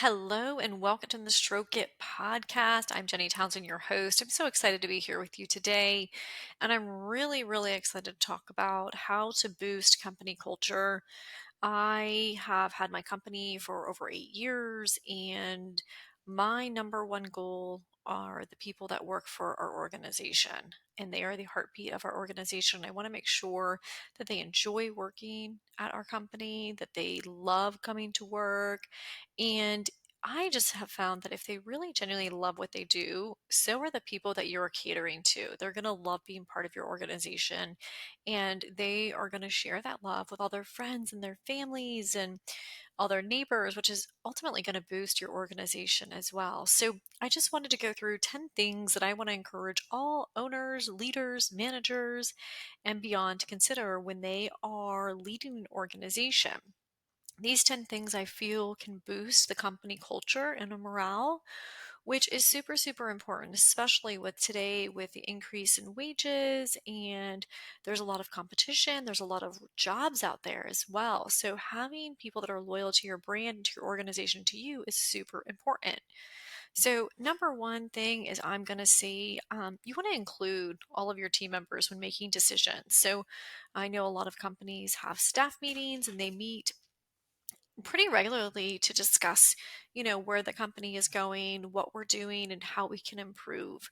Hello and welcome to the Stroke It podcast. I'm Jenny Townsend, your host. I'm so excited to be here with you today. And I'm really excited to talk about how to boost company culture. I have had my company for over 8 years, and my number one goal are the people that work for our organization. And they are the heartbeat of our organization. I want to make sure that they enjoy working at our company, that they love coming to work. And I just have found that if they really genuinely love what they do, so are the people that you're catering to. They're going to love being part of your organization, and they are going to share that love with all their friends and their families and all their neighbors, which is ultimately going to boost your organization as well. So, I just wanted to go through 10 things that I want to encourage all owners, leaders, managers, and beyond to consider when they are leading an organization. These 10 things I feel can boost the company culture and the morale, which is super important, especially with today with the increase in wages, and there's a lot of competition. There's a lot of jobs out there as well. So having people that are loyal to your brand, to your organization, to you is super important. So number one thing is I'm going to say you want to include all of your team members when making decisions. So I know a lot of companies have staff meetings and they meet pretty regularly to discuss, where the company is going, what we're doing, and how we can improve.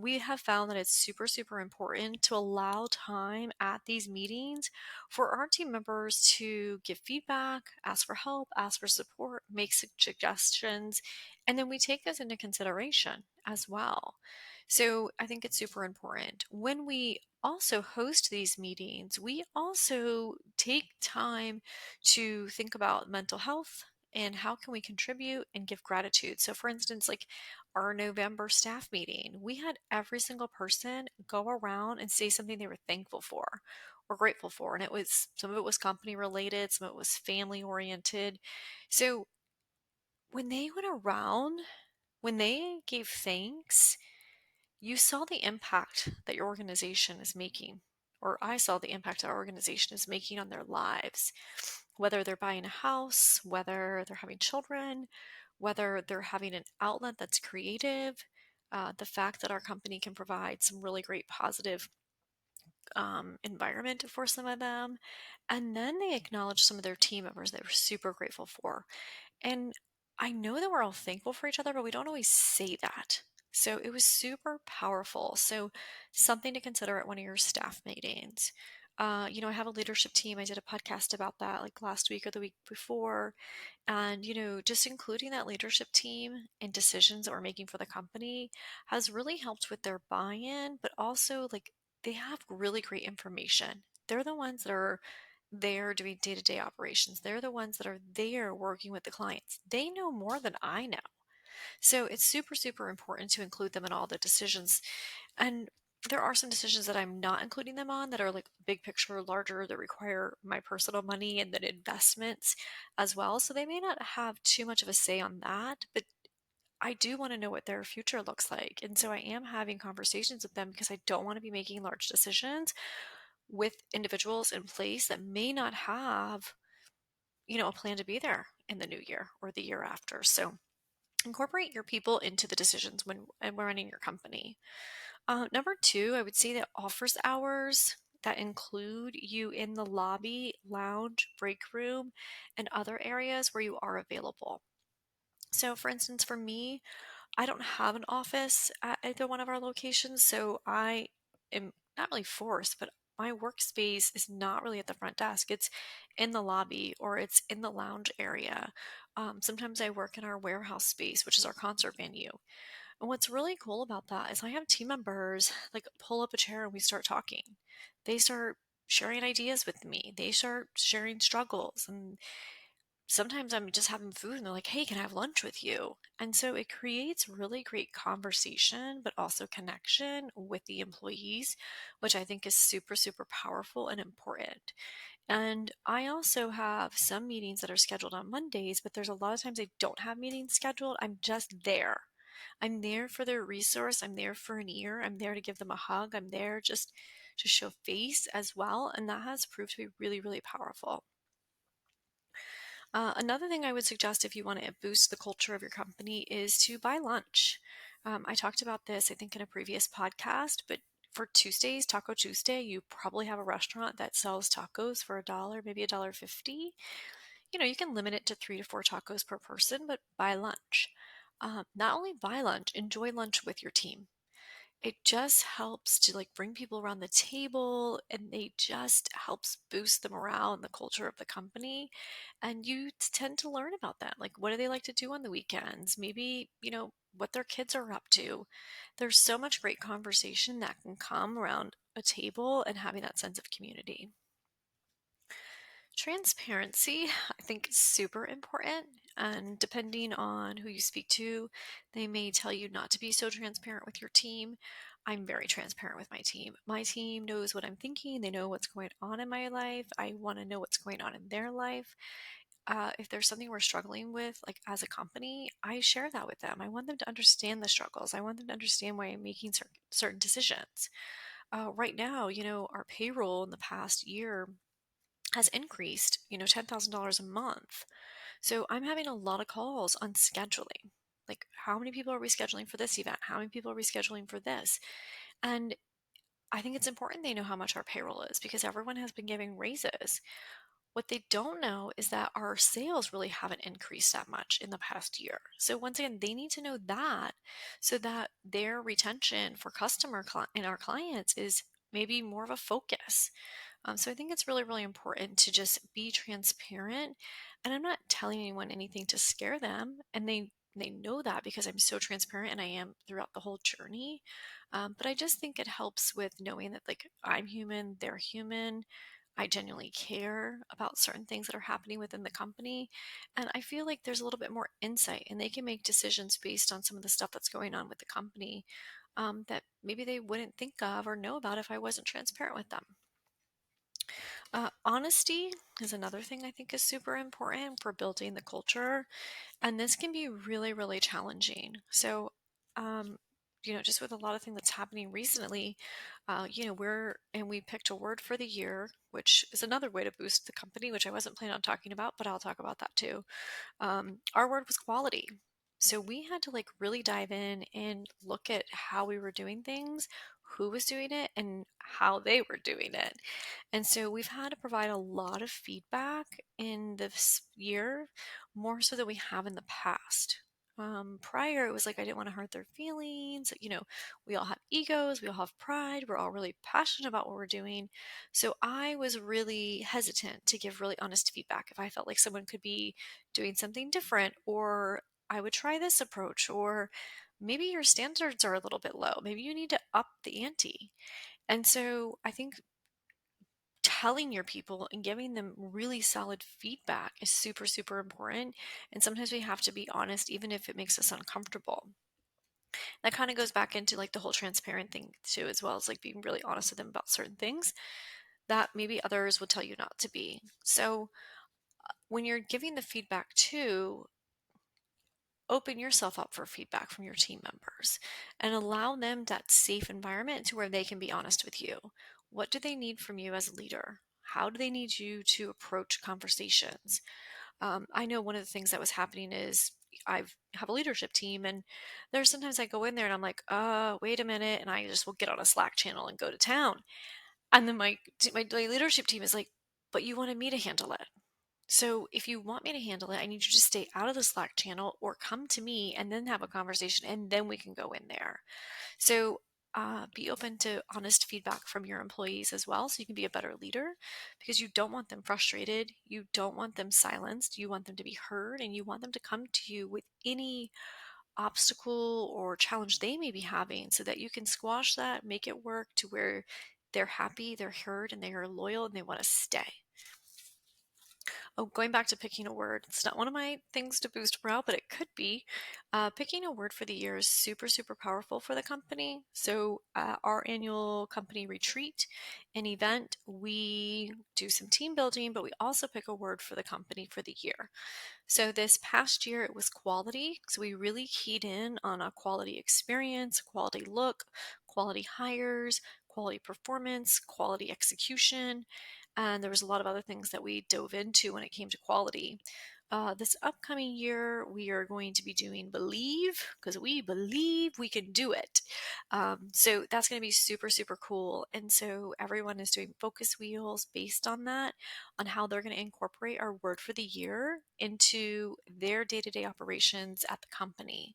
We have found that it's super important to allow time at these meetings for our team members to give feedback, ask for help, ask for support, make suggestions, and then we take those into consideration as well. So I think it's super important. When we also host these meetings, we also take time to think about mental health and how can we contribute and give gratitude. So for instance, like our November staff meeting, we had every single person go around and say something they were thankful for or grateful for. And it was some of it was company related, some of it was family oriented. So when they went around, when they gave thanks, you saw the impact that your organization is making, or I saw the impact our organization is making on their lives, whether they're buying a house, whether they're having children, whether they're having an outlet that's creative. The fact that our company can provide some really great positive environment for some of them. And then they acknowledge some of their team members they were super grateful for. And I know that we're all thankful for each other, but we don't always say that. So it was super powerful. So something to consider at one of your staff meetings. I have a leadership team. I did a podcast about that like last week or the week before. And, just including that leadership team in decisions that we're making for the company has really helped with their buy in, but also like they have really great information. They're the ones that are there doing day to day operations. They're the ones that are there working with the clients. They know more than I know. So it's super important to include them in all the decisions. And there are some decisions that I'm not including them on that are like big picture, larger, that require my personal money and then investments as well. So they may not have too much of a say on that, but I do want to know what their future looks like. And so I am having conversations with them because I don't want to be making large decisions with individuals in place that may not have, a plan to be there in the new year or the year after. So incorporate your people into the decisions when running your company. Number two, I would say that offers hours that include you in the lobby, lounge, break room, and other areas where you are available. So, for instance, for me, I don't have an office at either one of our locations, so I am not really forced, but my workspace is not really at the front desk. It's in the lobby or it's in the lounge area. Sometimes I work in our warehouse space, which is our concert venue. And what's really cool about that is I have team members like pull up a chair and we start talking. They start sharing ideas with me. They start sharing struggles, and sometimes I'm just having food and they're like, "Hey, can I have lunch with you?" And so it creates really great conversation, but also connection with the employees, which I think is super powerful and important. And I also have some meetings that are scheduled on Mondays, but there's a lot of times I don't have meetings scheduled. I'm just there. I'm there for their resource. I'm there for an ear. I'm there to give them a hug. I'm there just to show face as well. And that has proved to be really powerful. Another thing I would suggest if you want to boost the culture of your company is to buy lunch. I talked about this, I think, in a previous podcast, but for Tuesdays, Taco Tuesday, you probably have a restaurant that sells tacos for $1, maybe $1.50. You can limit it to 3 to 4 tacos per person, but buy lunch. Not only buy lunch, enjoy lunch with your team. It just helps to like bring people around the table, and they just helps boost the morale and the culture of the company. And you tend to learn about that. Like, what do they like to do on the weekends? Maybe, what their kids are up to. There's so much great conversation that can come around a table and having that sense of community. Transparency, I think, is super important. And depending on who you speak to, they may tell you not to be so transparent with your team. I'm very transparent with my team. My team knows what I'm thinking. They know what's going on in my life. I want to know what's going on in their life. If there's something we're struggling with, like as a company, I share that with them. I want them to understand the struggles. I want them to understand why I'm making certain decisions. Right now, our payroll in the past year has increased, $10,000 a month. So I'm having a lot of calls on scheduling. Like, how many people are we scheduling for this event? How many people are we scheduling for this? And I think it's important they know how much our payroll is because everyone has been giving raises. What they don't know is that our sales really haven't increased that much in the past year. So once again, they need to know that so that their retention for and our clients is maybe more of a focus. So I think it's really, really important to just be transparent. And I'm not telling anyone anything to scare them. And they know that because I'm so transparent and I am throughout the whole journey. But I just think it helps with knowing that like I'm human, they're human. I genuinely care about certain things that are happening within the company. And I feel like there's a little bit more insight and they can make decisions based on some of the stuff that's going on with the company that maybe they wouldn't think of or know about if I wasn't transparent with them. Honesty is another thing I think is super important for building the culture, and this can be really, really challenging. So, um, just with a lot of things that's happening recently, we picked a word for the year, which is another way to boost the company, which I wasn't planning on talking about, but I'll talk about that too. Our word was quality. So we had to like really dive in and look at how we were doing things, who was doing it, and how they were doing it. And so we've had to provide a lot of feedback in this year, more so than we have in the past. Prior, it was like I didn't want to hurt their feelings. We all have egos, we all have pride, we're all really passionate about what we're doing. So I was really hesitant to give really honest feedback if I felt like someone could be doing something different, or I would try this approach, or maybe your standards are a little bit low. Maybe you need to up the ante. And so I think telling your people and giving them really solid feedback is super, super important. And sometimes we have to be honest, even if it makes us uncomfortable. That kind of goes back into like the whole transparent thing too, as well as like being really honest with them about certain things that maybe others would tell you not to be. So when you're giving the feedback too, open yourself up for feedback from your team members and allow them that safe environment to where they can be honest with you. What do they need from you as a leader? How do they need you to approach conversations? I know one of the things that was happening is I have a leadership team, and there's sometimes I go in there and I'm like, wait a minute, and I just will get on a Slack channel and go to town. And then my leadership team is like, but you wanted me to handle it. So if you want me to handle it, I need you to stay out of the Slack channel or come to me and then have a conversation and then we can go in there. So be open to honest feedback from your employees as well so you can be a better leader because you don't want them frustrated. You don't want them silenced. You want them to be heard and you want them to come to you with any obstacle or challenge they may be having so that you can squash that, make it work to where they're happy, they're heard, and they are loyal and they want to stay. Oh, going back to picking a word, it's not one of my things to boost morale, but it could be. Picking a word for the year is super, super powerful for the company. So, our annual company retreat, an event, we do some team building, but we also pick a word for the company for the year. So this past year, it was quality. So we really keyed in on a quality experience, quality look, quality hires, quality performance, quality execution. And there was a lot of other things that we dove into when it came to quality. This upcoming year, we are going to be doing Believe because we believe we can do it. So that's going to be super, super cool. And so everyone is doing focus wheels based on that, on how they're going to incorporate our word for the year into their day to day operations at the company.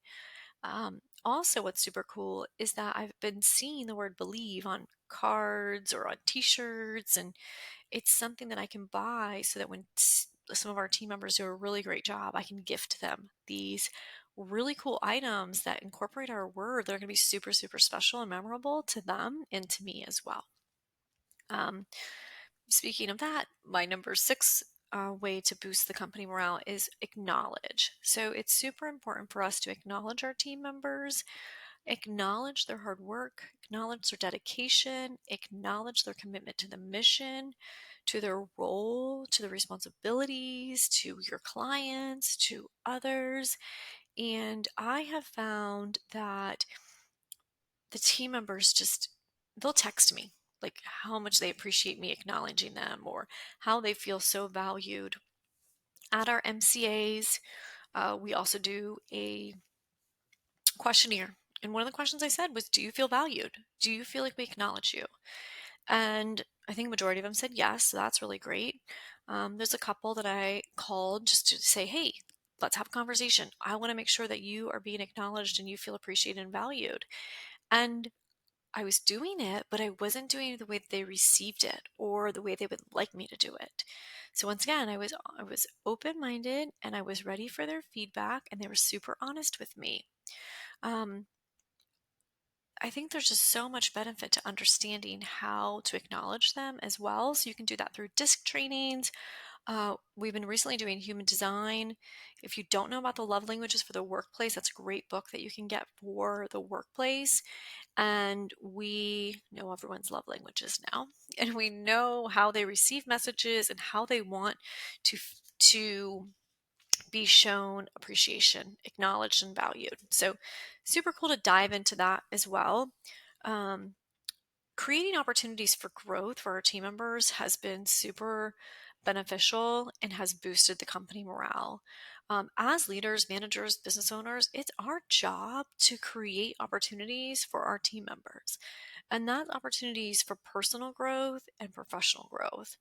Also, what's super cool is that I've been seeing the word believe on cards or on t shirts, and it's something that I can buy so that when some of our team members do a really great job, I can gift them these really cool items that incorporate our word. They're going to be super, super special and memorable to them and to me as well. Um, Speaking of that, my number six way to boost the company morale is acknowledge. So it's super important for us to acknowledge our team members, acknowledge their hard work, acknowledge their dedication, acknowledge their commitment to the mission, to their role, to the responsibilities, to your clients, to others. And I have found that the team members just, they'll text me like how much they appreciate me acknowledging them or how they feel so valued. At our MCAs, we also do a questionnaire. And one of the questions I said was, do you feel valued? Do you feel like we acknowledge you? And I think a majority of them said yes, so that's really great. There's a couple that I called just to say, hey, let's have a conversation. I want to make sure that you are being acknowledged and you feel appreciated and valued. And I was doing it, but I wasn't doing it the way that they received it or the way they would like me to do it. So once again, I was open-minded and I was ready for their feedback and they were super honest with me. Um, I think there's just so much benefit to understanding how to acknowledge them as well. So you can do that through disc trainings. We've been recently doing human design. If you don't know about the love languages for the workplace, that's a great book that you can get for the workplace. And we know everyone's love languages now, and we know how they receive messages and how they want to be shown appreciation, acknowledged, and valued. So, super cool to dive into that as well. Um, Creating opportunities for growth for our team members has been super beneficial and has boosted the company morale. As leaders, managers, business owners, it's our job to create opportunities for our team members, and that's opportunities for personal growth and professional growth.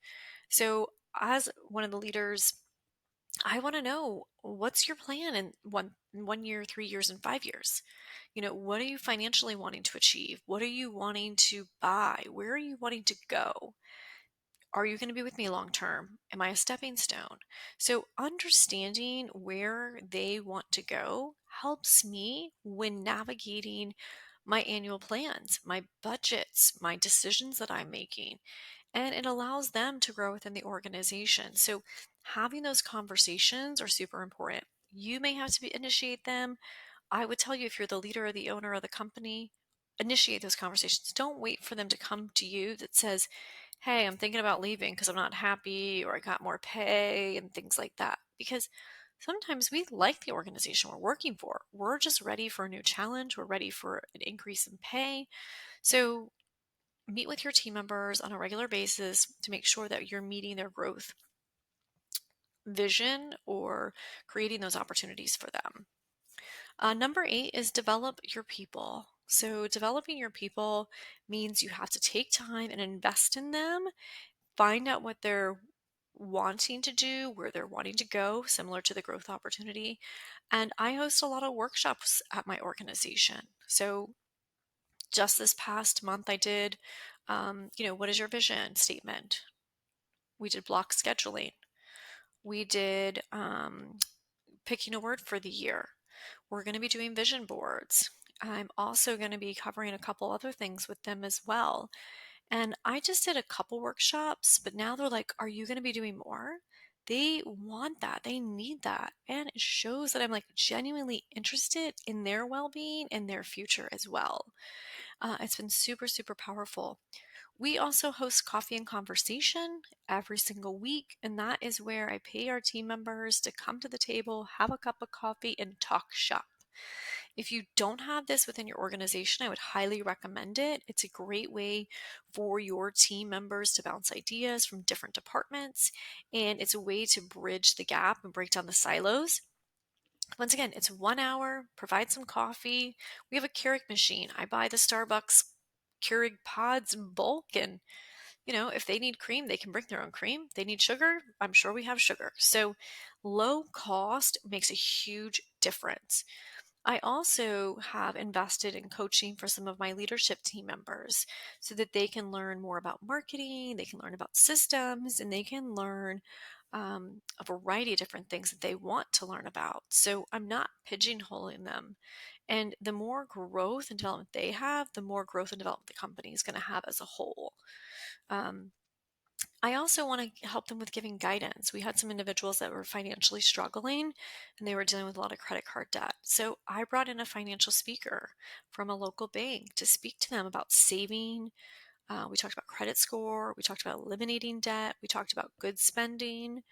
So, as one of the leaders, I want to know, what's your plan in 1 year, 3 years, and 5 years? What are you financially wanting to achieve? What are you wanting to buy? Where are you wanting to go? Are you going to be with me long term? Am I a stepping stone? So, understanding where they want to go helps me when navigating my annual plans, my budgets, my decisions that I'm making, and it allows them to grow within the organization. So, having those conversations are super important. You may have to initiate them. I would tell you, if you're the leader or the owner of the company, initiate those conversations. Don't wait for them to come to you that says, hey, I'm thinking about leaving because I'm not happy or I got more pay and things like that. Because sometimes we like the organization we're working for. We're just ready for a new challenge. We're ready for an increase in pay. So meet with your team members on a regular basis to make sure that you're meeting their growth vision or creating those opportunities for them. Number eight is develop your people. So, developing your people means you have to take time and invest in them, find out what they're wanting to do, where they're wanting to go, similar to the growth opportunity. And I host a lot of workshops at my organization. So, just this past month, I did, what is your vision statement? We did block scheduling. We did picking a word for the year. We're going to be doing vision boards. I'm also going to be covering a couple other things with them as well. And I just did a couple workshops, but now they're like, are you going to be doing more? They want that. They need that. And it shows that I'm like genuinely interested in their well being and their future as well. It's been super, super powerful. We also host coffee and conversation every single week, and that is where I pay our team members to come to the table, have a cup of coffee, and talk shop. If you don't have this within your organization, I would highly recommend it. It's a great way for your team members to bounce ideas from different departments, and it's a way to bridge the gap and break down the silos. Once again, it's 1 hour, provide some coffee. We have a Keurig machine. I buy the Starbucks Keurig pods in bulk, and if they need cream, they can bring their own cream. They need sugar, I'm sure we have sugar. So low cost makes a huge difference. I also have invested in coaching for some of my leadership team members so that they can learn more about marketing, they can learn about systems, and they can learn a variety of different things that they want to learn about. So I'm not pigeonholing them. And the more growth and development they have, the more growth and development the company is going to have as a whole. Um, I also want to help them with giving guidance. We had some individuals that were financially struggling and they were dealing with a lot of credit card debt. So I brought in a financial speaker from a local bank to speak to them about saving. We talked about credit score. We talked about eliminating debt. We talked about good spending.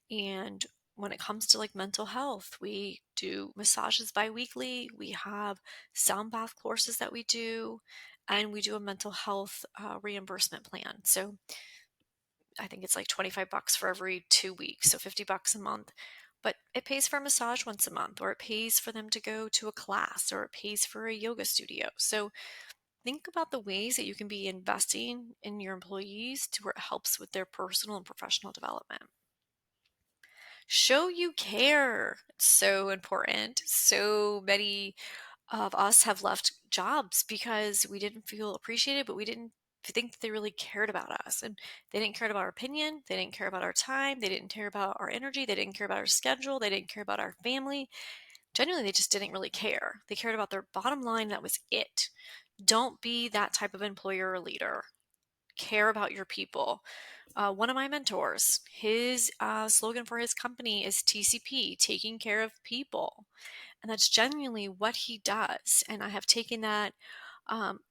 And when it comes to like mental health, we do massages biweekly. We have sound bath courses that we do, and we do a mental health reimbursement plan. So I think it's like 25 bucks for every 2 weeks, so 50 bucks a month. But it pays for a massage once a month, or it pays for them to go to a class, or it pays for a yoga studio. So think about the ways that you can be investing in your employees to where it helps with their personal and professional development. Show you care. It's so important. So many of us have left jobs because we didn't feel appreciated, but we didn't think that they really cared about us. And they didn't care about our opinion. They didn't care about our time. They didn't care about our energy. They didn't care about our schedule. They didn't care about our family. Genuinely, they just didn't really care. They cared about their bottom line. That was it. Don't be that type of employer or leader. Care about your people. One of my mentors, his slogan for his company is TCP, taking care of people. And that's genuinely what he does. And I have taken that um,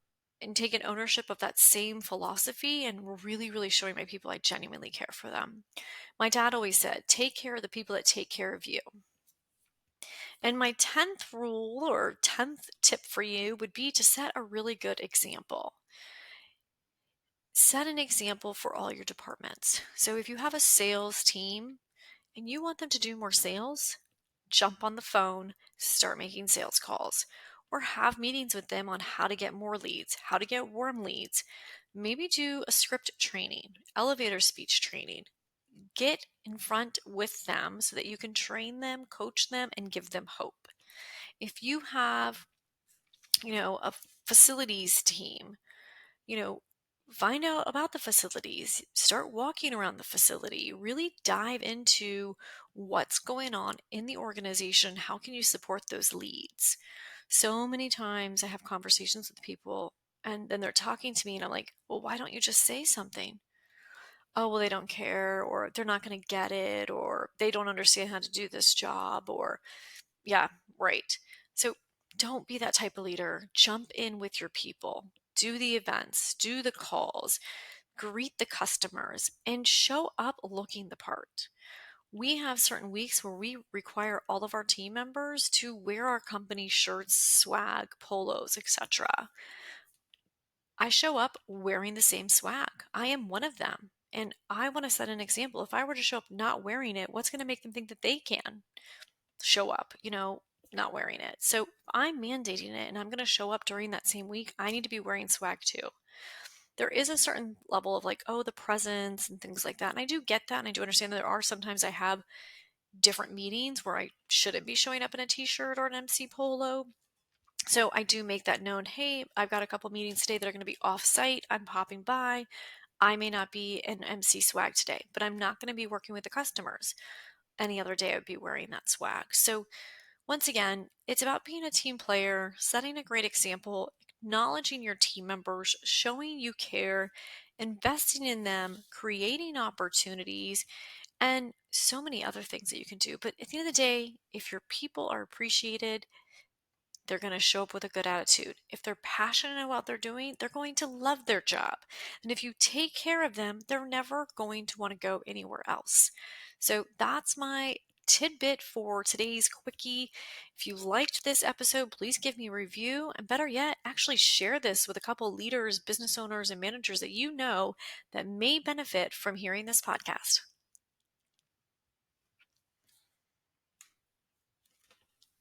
and taken ownership of that same philosophy and really, really showing my people I genuinely care for them. My dad always said, take care of the people that take care of you. And my 10th rule or 10th tip for you would be to set a really good example. Set an example for all your departments. So if you have a sales team and you want them to do more sales, jump on the phone, start making sales calls, or have meetings with them on how to get more leads, how to get warm leads. Maybe do a script training, elevator speech training. Get in front with them so that you can train them, coach them, and give them hope. If you have, a facilities team, you know, find out about the facilities, start walking around the facility, really dive into what's going on in the organization. How can you support those leads? So many times I have conversations with people and then they're talking to me and I'm like, well, why don't you just say something? Oh, well, they don't care, or they're not going to get it, or they don't understand how to do this job, or yeah, right. So don't be that type of leader. Jump in with your people. Do the events, do the calls, greet the customers, and show up looking the part. We have certain weeks where we require all of our team members to wear our company shirts, swag, polos, etc. I show up wearing the same swag. I am one of them. And I want to set an example. If I were to show up not wearing it, what's going to make them think that they can show up, not wearing it? So I'm mandating it and I'm going to show up during that same week. I need to be wearing swag too. There is a certain level of like, oh, the presence and things like that. And I do get that. And I do understand that there are sometimes I have different meetings where I shouldn't be showing up in a t-shirt or an MC polo. So I do make that known. Hey, I've got a couple meetings today that are going to be off site. I'm popping by. I may not be in MC swag today, but I'm not going to be working with the customers. Any other day I would be wearing that swag. So once again, it's about being a team player, setting a great example, acknowledging your team members, showing you care, investing in them, creating opportunities, and so many other things that you can do. But at the end of the day, if your people are appreciated, they're going to show up with a good attitude. If they're passionate about what they're doing, they're going to love their job. And if you take care of them, they're never going to want to go anywhere else. So that's my tidbit for today's quickie. If you liked this episode, please give me a review. And better yet, actually share this with a couple leaders, business owners, and managers that you know that may benefit from hearing this podcast.